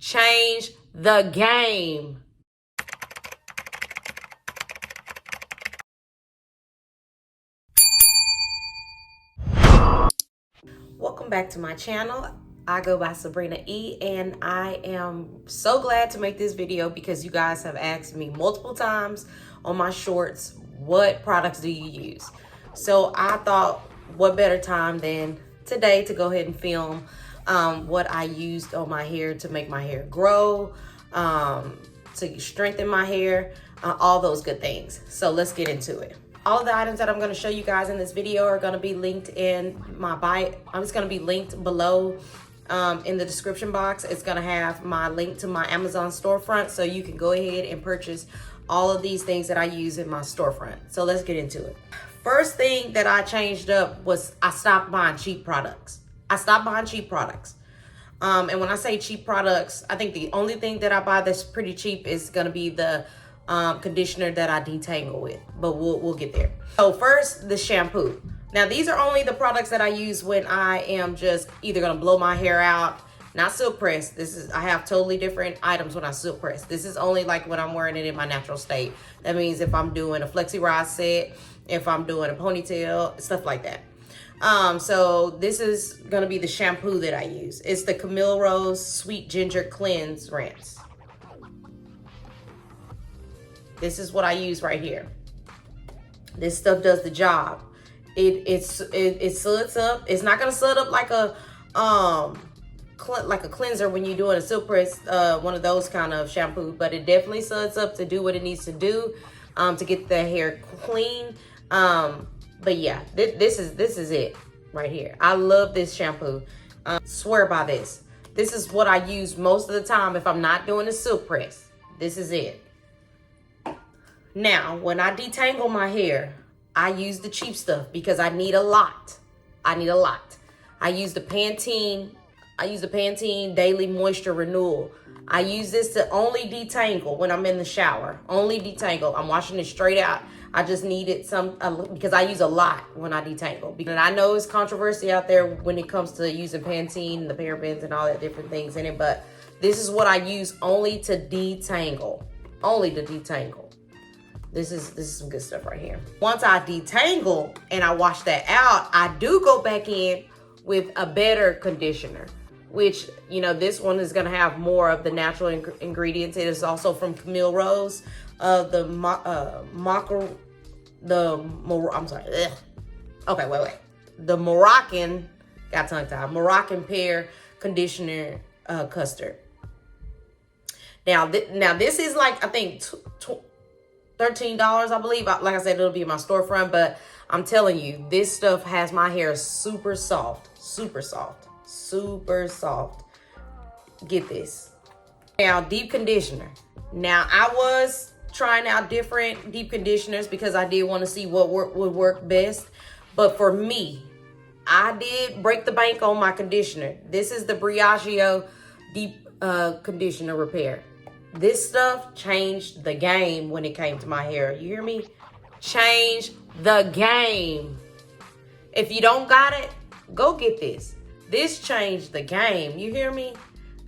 change the game. Welcome back to my channel. I go by Sabrina E, and I am so glad to make this video because you guys have asked me multiple times on my shorts, what products do you use? So I thought, what better time than today to go ahead and film what I used on my hair to make my hair grow, to strengthen my hair, all those good things. So let's get into it. All of the items that I'm going to show you guys in this video are going to be linked in my bio. It's going to be linked below in the description box. It's going to have my link to my Amazon storefront, so you can go ahead and purchase all of these things that I use in my storefront. So let's get into it. First thing that I changed up was I stopped buying cheap products. And when I say cheap products, I think the only thing that I buy that's pretty cheap is going to be the conditioner that I detangle with, but we'll get there. So first, the shampoo. Now these are only the products that I use when I am just either gonna blow my hair out, not silk press. I have totally different items when I silk press. This is only like when I'm wearing it in my natural state. That means if I'm doing a flexi rise set, if I'm doing a ponytail, stuff like that. So this is gonna be the shampoo that I use. It's the Camille Rose Sweet Ginger Cleanse Rinse. This is what I use right here. This stuff does the job. It suds up. It's not gonna sud up like a cleanser when you're doing a silk press, one of those kind of shampoo, but it definitely suds up to do what it needs to do, to get the hair clean. But yeah, this is it right here. I love this shampoo. Swear by this. This is what I use most of the time if I'm not doing a silk press. This is it. Now, when I detangle my hair, I use the cheap stuff because I need a lot. I use the Pantene Daily Moisture Renewal. I use this to only detangle when I'm in the shower. Only detangle. I'm washing it straight out. I just needed because I use a lot when I detangle. Because I know it's controversy out there when it comes to using Pantene and the parabens and all that different things in it, but this is what I use only to detangle. This is some good stuff right here. Once I detangle and I wash that out, I do go back in with a better conditioner, which, you know, this one is gonna have more of the natural ingredients. It is also from Camille Rose, the Moroccan, got tongue tied, Moroccan pear conditioner custard. Now this is like, I think, $13, I believe. Like I said, it'll be in my storefront, but I'm telling you, this stuff has my hair super soft. Get this. Now, deep conditioner. Now, I was trying out different deep conditioners because I did want to see what would work best. But for me, I did break the bank on my conditioner. This is the Briogeo Deep Conditioner Repair. This stuff changed the game when it came to my hair. You hear me? Change the game. If you don't got it, go get this. This changed the game. You hear me?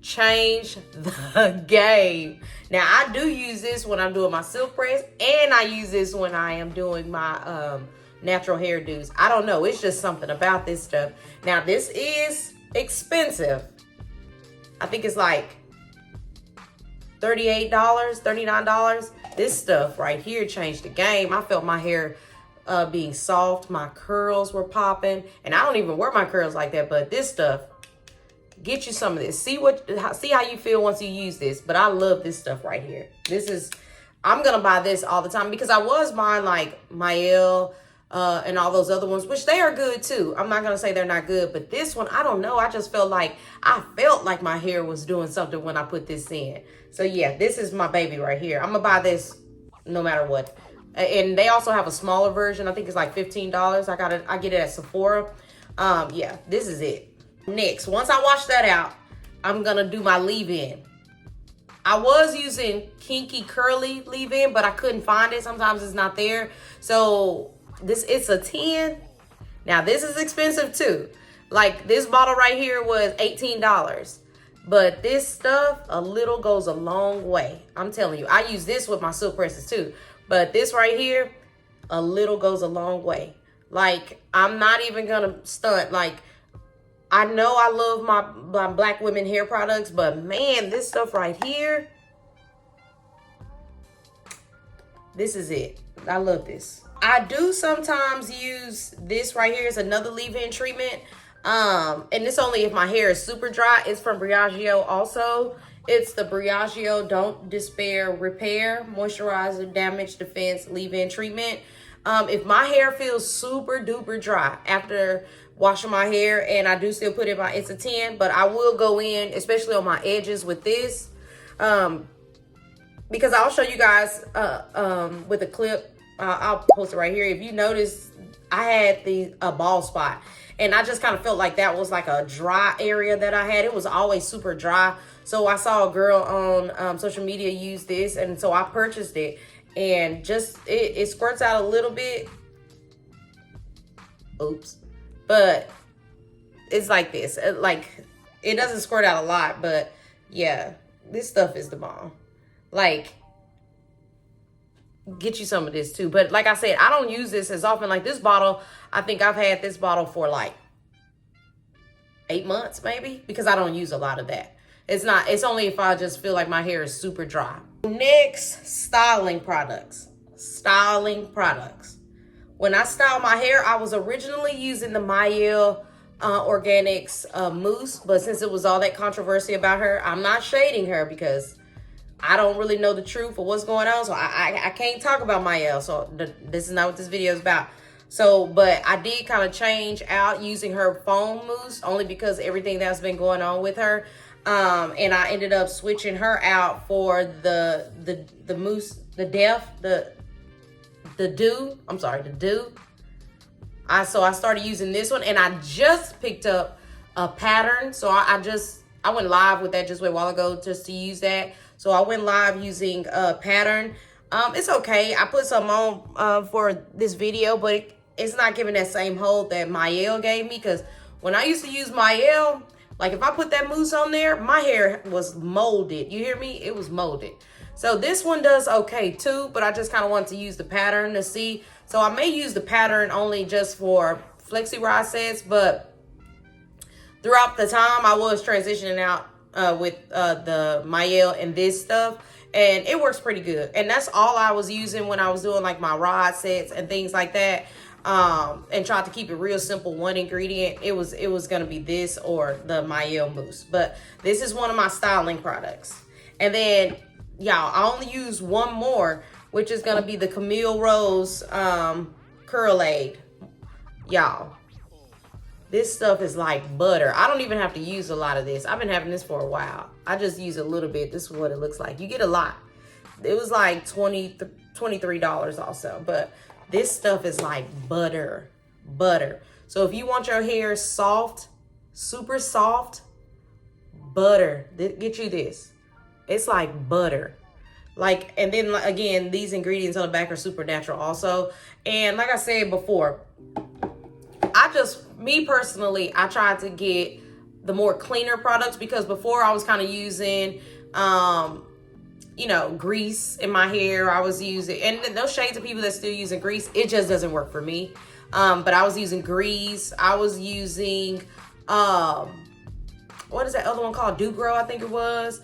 Change the game. Now, I do use this when I'm doing my silk press, and I use this when I am doing my natural hairdos. I don't know. It's just something about this stuff. Now, this is expensive. I think it's like $38, $39. This stuff right here changed the game. I felt my hair being soft. My curls were popping. And I don't even wear my curls like that, but this stuff, get you some of this. See how you feel once you use this. But I love this stuff right here. I'm going to buy this all the time because I was buying like Mael and all those other ones, which they are good too. I'm not going to say they're not good, but this one, I don't know. I just felt like my hair was doing something when I put this in. So yeah, this is my baby right here. I'm going to buy this no matter what. And they also have a smaller version. I think it's like $15. I get it at Sephora. Yeah, this is it. Next, once I wash that out, I'm going to do my leave-in. I was using Kinky Curly leave-in, but I couldn't find it. Sometimes it's not there. So it's a 10. Now this is expensive too. Like this bottle right here was $18. But this stuff, a little goes a long way. I'm telling you, I use this with my silk presses too. But this right here, a little goes a long way. Like, I'm not even gonna stunt. Like, I know I love my black women hair products, but man, this stuff right here, this is it. I love this. I do sometimes use this right here. It's another leave-in treatment. And it's only if my hair is super dry. It's from Briogeo also. It's the Briogeo Don't Despair Repair Moisturizer Damage Defense Leave-In Treatment. If my hair feels super duper dry after washing my hair, and I do still put it by, it's a 10, but I will go in, especially on my edges with this, because I'll show you guys with a clip. I'll post it right here. If you notice, I had a bald spot, and I just kind of felt like that was like a dry area that I had. It was always super dry. So I saw a girl on social media use this, and so I purchased it, and just it squirts out a little bit. Oops. But it's like this. It doesn't squirt out a lot, but yeah, this stuff is the bomb. Like, get you some of this too. But like I said, I don't use this as often. Like, this bottle, I think I've had this bottle for like 8 months maybe, because I don't use a lot of that. It's only if I just feel like my hair is super dry. Next, styling products. Styling products. When I style my hair, I was originally using the Mielle Organics mousse, but since it was all that controversy about her, I'm not shading her because I don't really know the truth of what's going on, so I can't talk about Mielle. So this is not what this video is about. So, but I did kind of change out using her foam mousse only because everything that's been going on with her. And I ended up switching her out for the mousse, the Dew. So I started using this one, and I just picked up a pattern. So I went live with that just a while ago just to use that. So I went live using a pattern. It's okay. I put some on for this video, but it's not giving that same hold that Mielle gave me, because when I used to use Mielle, like if I put that mousse on there, my hair was molded. You hear me? It was molded. So this one does okay too, but I just kind of want to use the pattern to see. So I may use the pattern only just for flexi rod sets, but throughout the time I was transitioning out with the Mielle and this stuff, and it works pretty good. And that's all I was using when I was doing like my rod sets and things like that. And tried to keep it real simple, one ingredient. It was gonna be this or the Mielle mousse, but this is one of my styling products. And then y'all, I only use one more, which is gonna be the Camille Rose Curl Aid. Y'all, this stuff is like butter. I don't even have to use a lot of this. I've been having this for a while. I just use a little bit. This is what it looks like. You get a lot. It was like $23 also, but this stuff is like butter. So if you want your hair soft, super soft, butter, get you this. It's like butter. Like, and then again, these ingredients on the back are super natural also. And like I said before, me personally, I tried to get the more cleaner products, because before I was kind of using, you know, grease in my hair. I was using, and those shades of people that still using grease, it just doesn't work for me. But I was using grease. I was using, what is that other one called? Dew Grow, I think it was.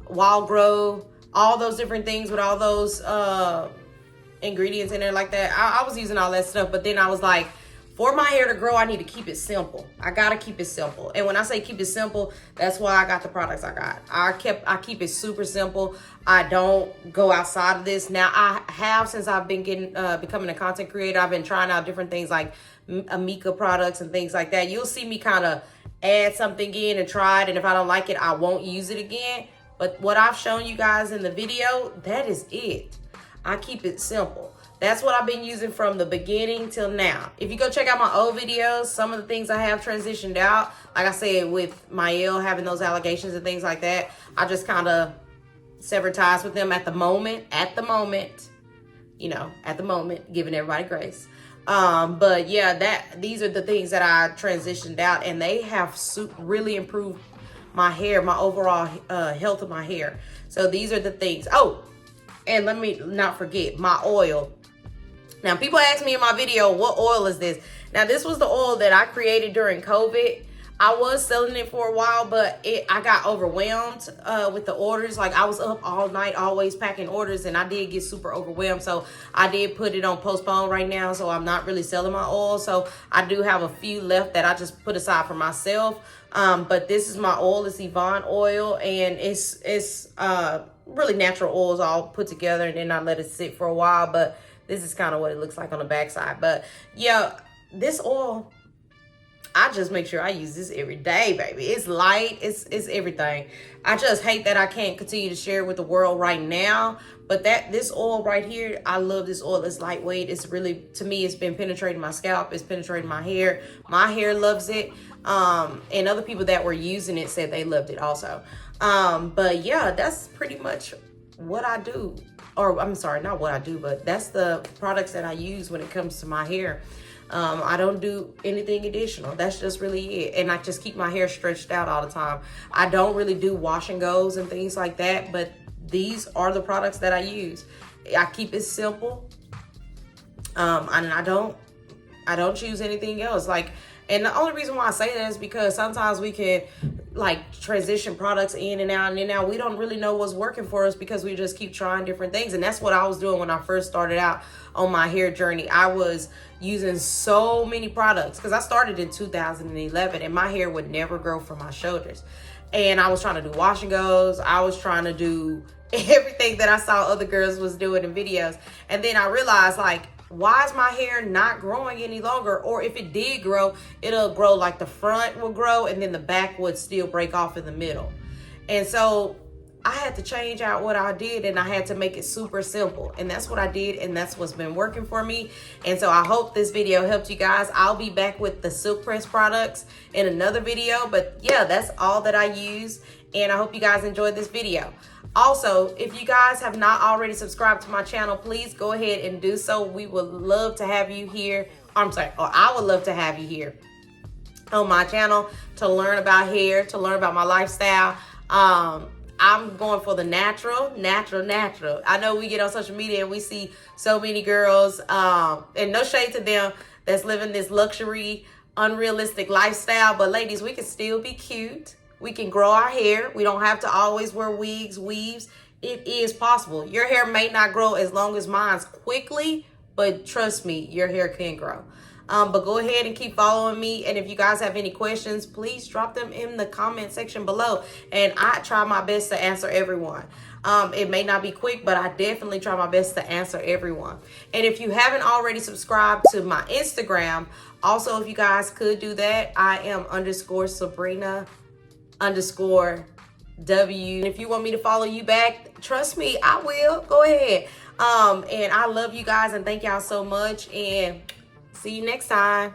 Wild Grow, all those different things with all those ingredients in there like that. I was using all that stuff, but then I was like, for my hair to grow, I need to keep it simple. I gotta keep it simple. And when I say keep it simple, that's why I got the products I got. I keep it super simple. I don't go outside of this. Now I have, since I've been becoming a content creator, I've been trying out different things like Amika products and things like that. You'll see me kind of add something in and try it, and if I don't like it, I won't use it again. But what I've shown you guys in the video, that is it. I keep it simple. That's what I've been using from the beginning till now. If you go check out my old videos, some of the things I have transitioned out, like I said, with Mielle having those allegations and things like that, I just kind of severed ties with them at the moment, you know, at the moment, giving everybody grace. But yeah, these are the things that I transitioned out, and they have really improved my hair, my overall health of my hair. So these are the things. Oh, and let me not forget my oil. Now, people ask me in my video, what oil is this? Now, this was the oil that I created during COVID. I was selling it for a while, but I got overwhelmed with the orders. Like, I was up all night, always packing orders, and I did get super overwhelmed. So I did put it on postpone right now. So I'm not really selling my oil. So I do have a few left that I just put aside for myself. But this is my oil. It's Yvonne oil, and it's really natural oils all put together, and then I let it sit for a while. But this is kind of what it looks like on the backside. But yeah, this oil, I just make sure I use this every day, baby. It's light, it's everything. I just hate that I can't continue to share it with the world right now. But this oil right here, I love this oil. It's lightweight. It's really, to me, it's been penetrating my scalp. It's penetrating my hair. My hair loves it. And other people that were using it said they loved it also. But yeah, that's pretty much what I do. Or I'm sorry, not what I do, but that's the products that I use when it comes to my hair. I don't do anything additional. That's just really it. And I just keep my hair stretched out all the time. I don't really do wash and goes and things like that, but these are the products that I use. I keep it simple. And I don't choose anything else. And the only reason why I say that is because sometimes we can transition products in and out and in and out. We don't really know what's working for us because we just keep trying different things. And that's what I was doing when I first started out on my hair journey. I was using so many products because I started in 2011 and my hair would never grow from my shoulders. And I was trying to do wash and goes. I was trying to do everything that I saw other girls was doing in videos. And then I realized, why is my hair not growing any longer? Or if it did grow, it'll grow like the front will grow and then the back would still break off in the middle. And so I had to change out what I did, and I had to make it super simple. And that's what I did, and that's what's been working for me. And so I hope this video helped you guys. I'll be back with the silk press products in another video. But yeah, that's all that I use. And I hope you guys enjoyed this video. Also, if you guys have not already subscribed to my channel, please go ahead and do so. We would love to have you here. I would love to have you here on my channel to learn about hair, to learn about my lifestyle. I'm going for the natural. I know we get on social media and we see so many girls, and no shade to them, that's living this luxury, unrealistic lifestyle. But ladies, we can still be cute. We can grow our hair. We don't have to always wear wigs, weaves. It is possible. Your hair may not grow as long as mine's quickly, but trust me, your hair can grow. But go ahead and keep following me. And if you guys have any questions, please drop them in the comment section below. And I try my best to answer everyone. It may not be quick, but I definitely try my best to answer everyone. And if you haven't already subscribed to my Instagram, also, if you guys could do that, I am _Sabrina_W. And if you want me to follow you back, trust me, I will. Go ahead. And I love you guys and thank y'all so much. And see you next time.